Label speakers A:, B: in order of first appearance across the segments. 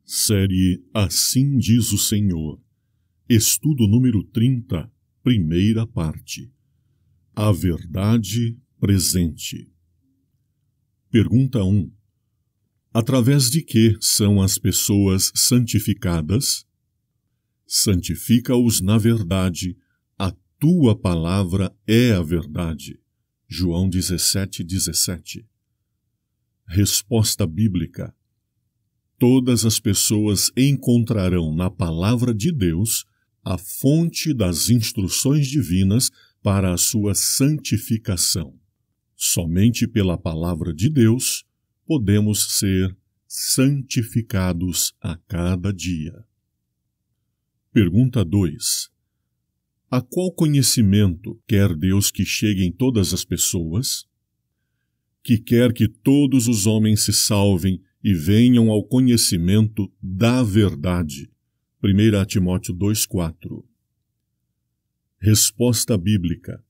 A: Série Assim Diz o Senhor. Estudo número 30, primeira parte. A verdade presente. Pergunta 1. Através de que são as pessoas santificadas? Santifica-os na verdade, a tua palavra é a verdade. João 17:17. Resposta bíblica. Todas as pessoas encontrarão na palavra de Deus a fonte das instruções divinas para a sua santificação. Somente pela palavra de Deus podemos ser santificados a cada dia. Pergunta 2. A qual conhecimento quer Deus que chegue em todas as pessoas? Que quer que todos os homens se salvem e venham ao conhecimento da verdade. 1 Timóteo 2,4. Resposta bíblica.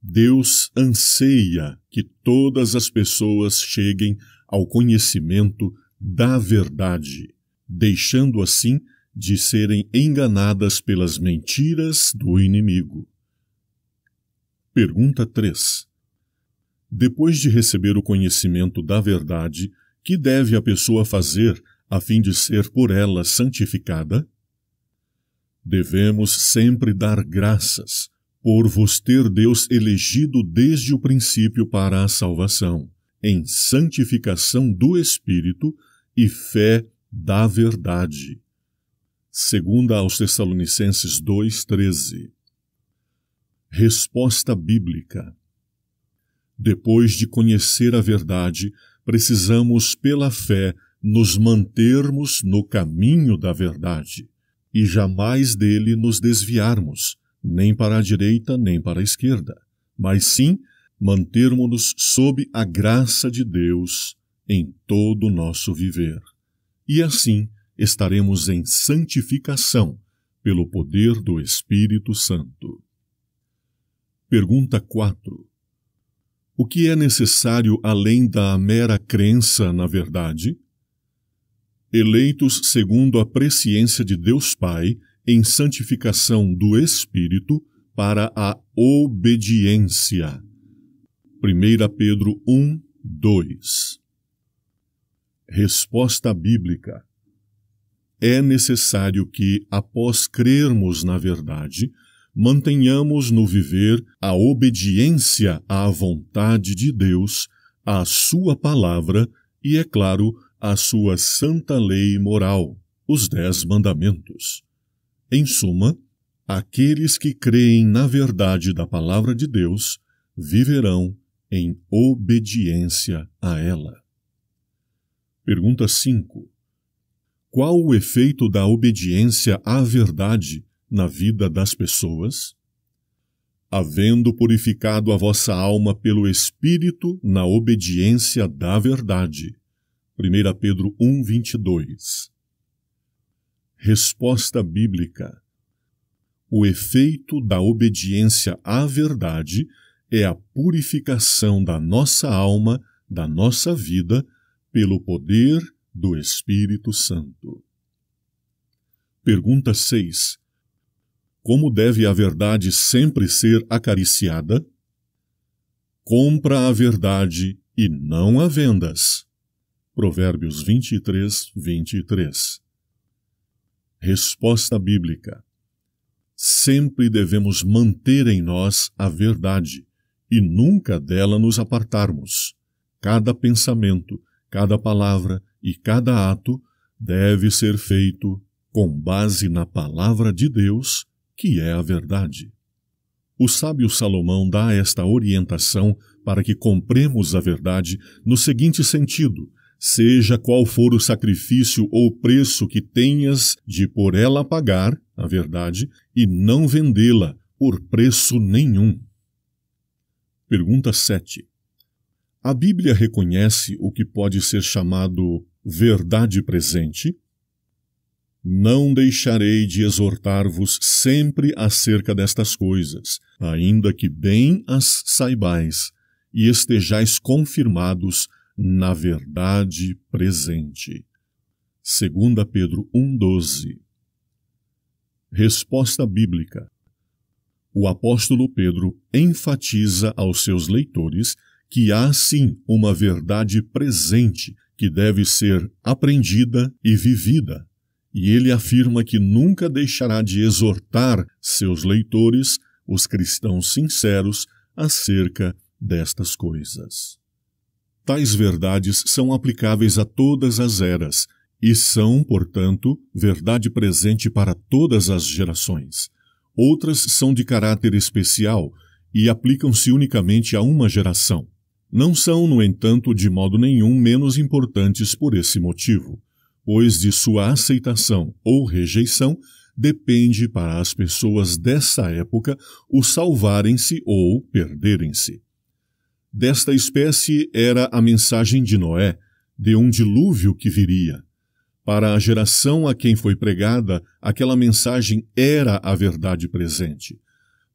A: Deus anseia que todas as pessoas cheguem ao conhecimento da verdade, deixando assim de serem enganadas pelas mentiras do inimigo. Pergunta 3. Depois de receber o conhecimento da verdade, que deve a pessoa fazer a fim de ser por ela santificada? Devemos sempre dar graças por vos ter Deus elegido desde o princípio para a salvação, em santificação do Espírito e fé da verdade. 2 aos Tessalonicenses 2,13. Resposta bíblica. Depois de conhecer a verdade, precisamos, pela fé, nos mantermos no caminho da verdade e jamais dele nos desviarmos, nem para a direita nem para a esquerda, mas sim mantermos-nos sob a graça de Deus em todo o nosso viver. E assim estaremos em santificação pelo poder do Espírito Santo. Pergunta 4. O que é necessário além da mera crença na verdade? Eleitos segundo a presciência de Deus Pai, em santificação do Espírito para a obediência. 1 Pedro 1:2. Resposta bíblica. É necessário que, após crermos na verdade, mantenhamos no viver a obediência à vontade de Deus, à sua palavra e, é claro, à sua santa lei moral, os 10 mandamentos. Em suma, aqueles que creem na verdade da palavra de Deus viverão em obediência a ela. Pergunta 5. Qual o efeito da obediência à verdade na vida das pessoas? Havendo purificado a vossa alma pelo Espírito na obediência da verdade. 1 Pedro 1:22. Resposta bíblica. O efeito da obediência à verdade é a purificação da nossa alma, da nossa vida, pelo poder do Espírito Santo. Pergunta 6. Como deve a verdade sempre ser acariciada? Compra a verdade e não a vendas. Provérbios 23:23. Resposta bíblica. Sempre devemos manter em nós a verdade e nunca dela nos apartarmos. Cada pensamento, cada palavra e cada ato deve ser feito com base na palavra de Deus, que é a verdade. O sábio Salomão dá esta orientação para que compremos a verdade no seguinte sentido: seja qual for o sacrifício ou preço que tenhas de por ela pagar, a verdade, e não vendê-la por preço nenhum. Pergunta 7. A Bíblia reconhece o que pode ser chamado verdade presente? Não deixarei de exortar-vos sempre acerca destas coisas, ainda que bem as saibais, e estejais confirmados na verdade presente. 2 Pedro 1,12. Resposta bíblica. O apóstolo Pedro enfatiza aos seus leitores que há sim uma verdade presente que deve ser aprendida e vivida, e ele afirma que nunca deixará de exortar seus leitores, os cristãos sinceros, acerca destas coisas. Tais verdades são aplicáveis a todas as eras e são, portanto, verdade presente para todas as gerações. Outras são de caráter especial e aplicam-se unicamente a uma geração. Não são, no entanto, de modo nenhum menos importantes por esse motivo, pois de sua aceitação ou rejeição depende para as pessoas dessa época o salvarem-se ou perderem-se. Desta espécie era a mensagem de Noé, de um dilúvio que viria. Para a geração a quem foi pregada, aquela mensagem era a verdade presente.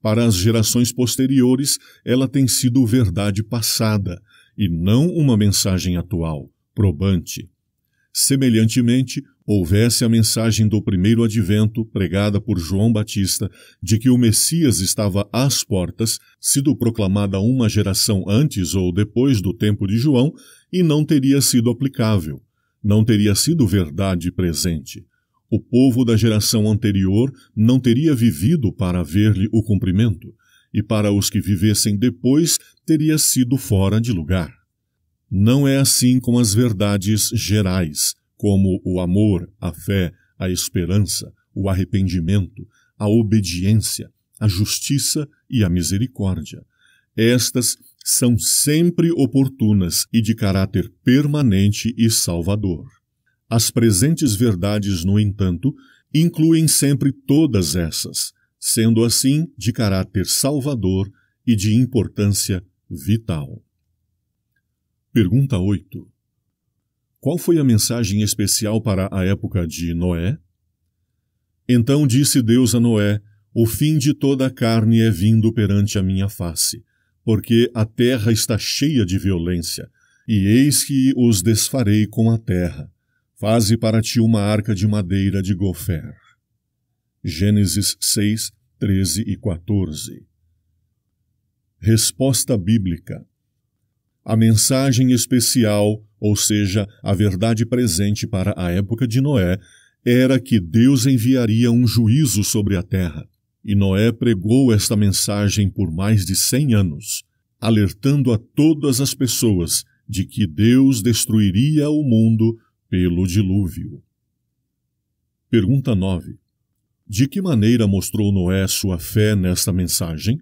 A: Para as gerações posteriores, ela tem sido verdade passada, e não uma mensagem atual, probante. Semelhantemente, houvesse a mensagem do primeiro advento, pregada por João Batista, de que o Messias estava às portas, sido proclamada uma geração antes ou depois do tempo de João, e não teria sido aplicável. Não teria sido verdade presente. O povo da geração anterior não teria vivido para ver-lhe o cumprimento, e para os que vivessem depois teria sido fora de lugar. Não é assim com as verdades gerais, como o amor, a fé, a esperança, o arrependimento, a obediência, a justiça e a misericórdia. Estas são sempre oportunas e de caráter permanente e salvador. As presentes verdades, no entanto, incluem sempre todas essas, sendo assim de caráter salvador e de importância vital. Pergunta 8. Qual foi a mensagem especial para a época de Noé? Então disse Deus a Noé: o fim de toda a carne é vindo perante a minha face, porque a terra está cheia de violência, e eis que os desfarei com a terra. Faze para ti uma arca de madeira de gofer. Gênesis 6, 13 e 14. Resposta bíblica. A mensagem especial, ou seja, a verdade presente para a época de Noé, era que Deus enviaria um juízo sobre a terra. E Noé pregou esta mensagem por mais de 100 anos, alertando a todas as pessoas de que Deus destruiria o mundo pelo dilúvio. Pergunta 9. De que maneira mostrou Noé sua fé nesta mensagem?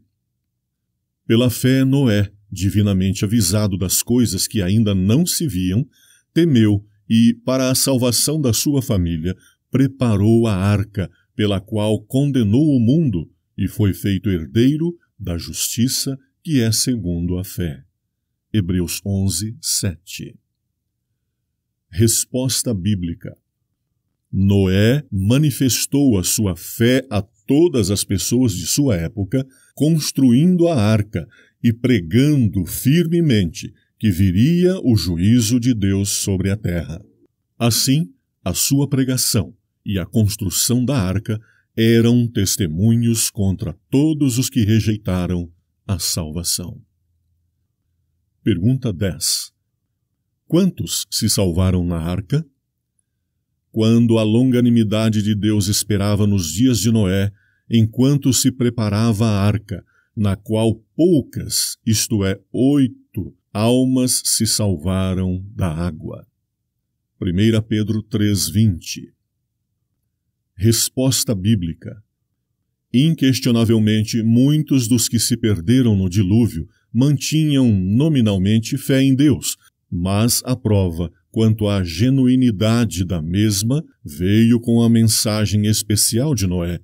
A: Pela fé, Noé, divinamente avisado das coisas que ainda não se viam, temeu e, para a salvação da sua família, preparou a arca, pela qual condenou o mundo e foi feito herdeiro da justiça que é segundo a fé. Hebreus 11, 7. Resposta bíblica. Noé manifestou a sua fé a todas as pessoas de sua época, construindo a arca e pregando firmemente que viria o juízo de Deus sobre a terra. Assim, a sua pregação e a construção da arca eram testemunhos contra todos os que rejeitaram a salvação. Pergunta 10. Quantos se salvaram na arca? Quando a longanimidade de Deus esperava nos dias de Noé, enquanto se preparava a arca, na qual poucas, isto é, 8 almas se salvaram da água. 1 Pedro 3:20. Resposta bíblica. Inquestionavelmente, muitos dos que se perderam no dilúvio mantinham nominalmente fé em Deus, mas a prova quanto à genuinidade da mesma veio com a mensagem especial de Noé,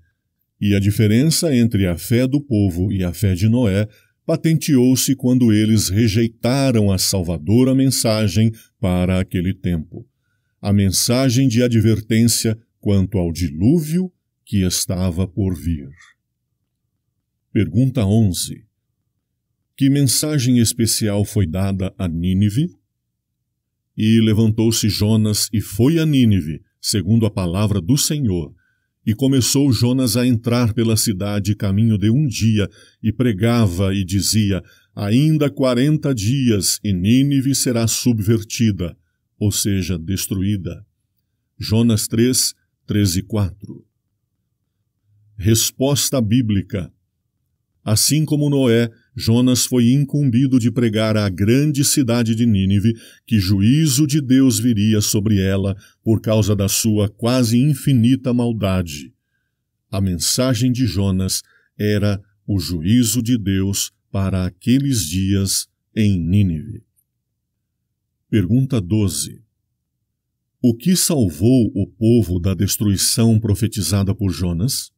A: e a diferença entre a fé do povo e a fé de Noé patenteou-se quando eles rejeitaram a salvadora mensagem para aquele tempo, a mensagem de advertência quanto ao dilúvio que estava por vir. Pergunta 11. Que mensagem especial foi dada a Nínive? E levantou-se Jonas e foi a Nínive, segundo a palavra do Senhor. E começou Jonas a entrar pela cidade caminho de um dia, e pregava e dizia: ainda 40 dias, e Nínive será subvertida, ou seja, destruída. Jonas 3, 13 e 4. Resposta bíblica. Assim como Noé, Jonas foi incumbido de pregar à grande cidade de Nínive que juízo de Deus viria sobre ela por causa da sua quase infinita maldade. A mensagem de Jonas era o juízo de Deus para aqueles dias em Nínive. Pergunta 12. O que salvou o povo da destruição profetizada por Jonas?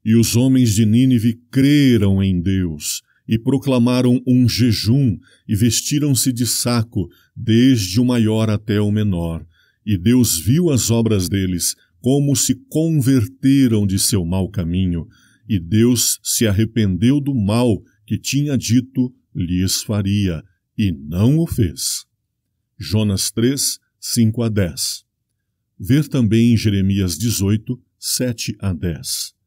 A: E os homens de Nínive creram em Deus, e proclamaram um jejum, e vestiram-se de saco, desde o maior até o menor. E Deus viu as obras deles, como se converteram de seu mau caminho, e Deus se arrependeu do mal que tinha dito lhes faria, e não o fez. Jonas 3, 5 a 10. Ver também em Jeremias 18, 7 a 10.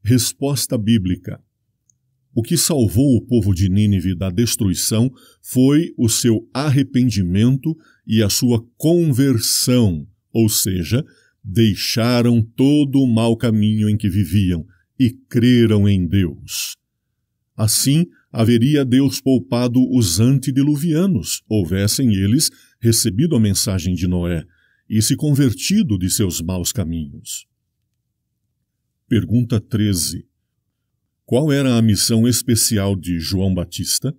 A: Resposta bíblica. O que salvou o povo de Nínive da destruição foi o seu arrependimento e a sua conversão, ou seja, deixaram todo o mau caminho em que viviam e creram em Deus. Assim, haveria Deus poupado os antediluvianos, houvessem eles recebido a mensagem de Noé e se convertido de seus maus caminhos. Pergunta 13. Qual era a missão especial de João Batista?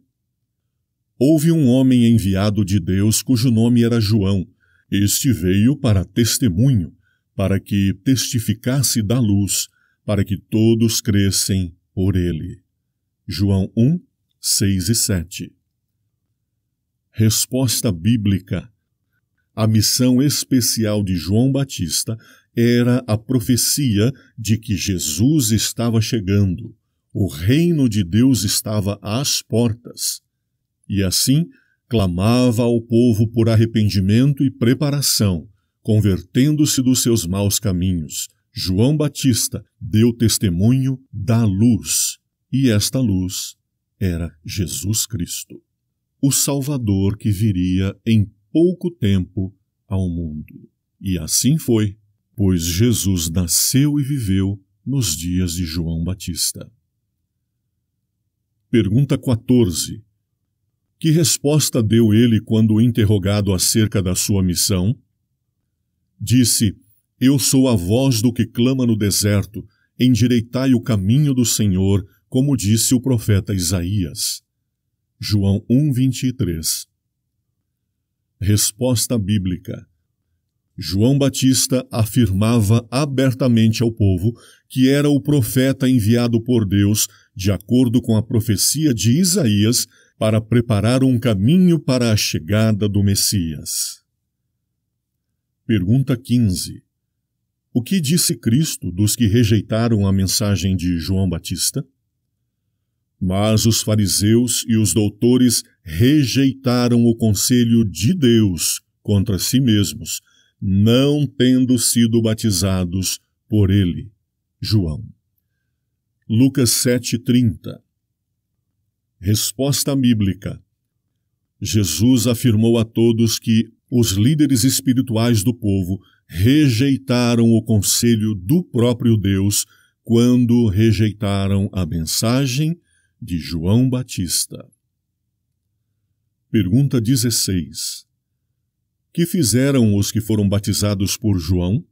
A: Houve um homem enviado de Deus cujo nome era João. Este veio para testemunho, para que testificasse da luz, para que todos crescem por ele. João 1, 6 e 7. Resposta bíblica. A missão especial de João Batista era a profecia de que Jesus estava chegando. O reino de Deus estava às portas. E assim, clamava ao povo por arrependimento e preparação, convertendo-se dos seus maus caminhos. João Batista deu testemunho da luz, e esta luz era Jesus Cristo, o Salvador que viria em pouco tempo ao mundo. E assim foi, pois Jesus nasceu e viveu nos dias de João Batista. Pergunta 14. Que resposta deu ele quando interrogado acerca da sua missão? Disse: Eu sou a voz do que clama no deserto, endireitai o caminho do Senhor, como disse o profeta Isaías. João 1:23. Resposta bíblica. João Batista afirmava abertamente ao povo que era o profeta enviado por Deus, de acordo com a profecia de Isaías, para preparar um caminho para a chegada do Messias. Pergunta 15. O que disse Cristo dos que rejeitaram a mensagem de João Batista? Mas os fariseus e os doutores rejeitaram o conselho de Deus contra si mesmos, não tendo sido batizados por ele. João. Lucas 7:30. Resposta bíblica. Jesus afirmou a todos que os líderes espirituais do povo rejeitaram o conselho do próprio Deus quando rejeitaram a mensagem de João Batista. Pergunta 16. Que fizeram os que foram batizados por João?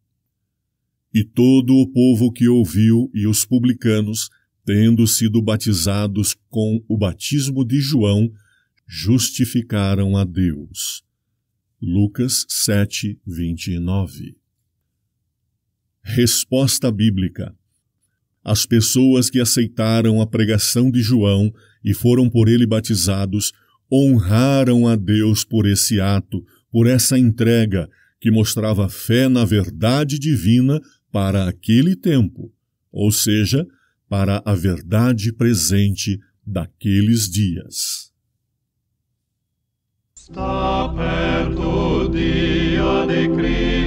A: E todo o povo que ouviu e os publicanos, tendo sido batizados com o batismo de João, justificaram a Deus. Lucas 7:29. Resposta bíblica. As pessoas que aceitaram a pregação de João e foram por ele batizados, honraram a Deus por esse ato, por essa entrega que mostrava fé na verdade divina para aquele tempo, ou seja, para a verdade presente daqueles dias.
B: Está perto o dia de Cristo.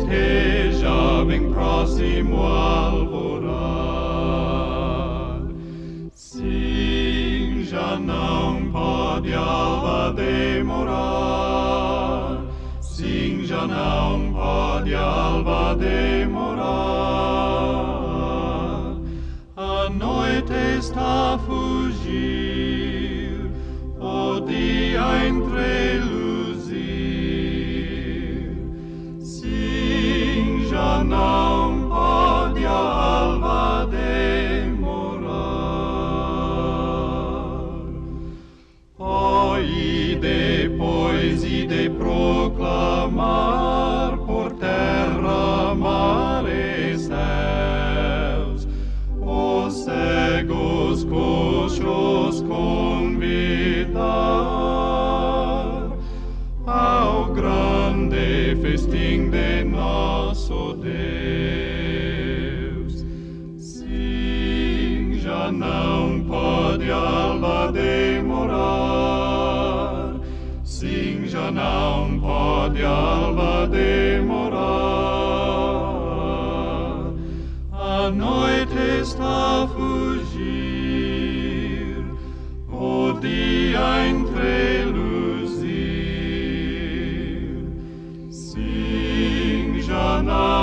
B: esteja bem próximo ao alvorar. Sim, já não pode a alva demorar. Sim, já não pode a alva demorar. A noite está a fugir, o dia entreluzir. Sim, já não pode a alva demorar. Oh, e depois de proclamar por terra, mar e céus, os cegos, coxos convidar ao grande festim de nosso Deus. Sim, já não pode a alva demorar. Sim, já não pode a alva demorar. A noite está a fugir, o dia entreluzir. Sim, já não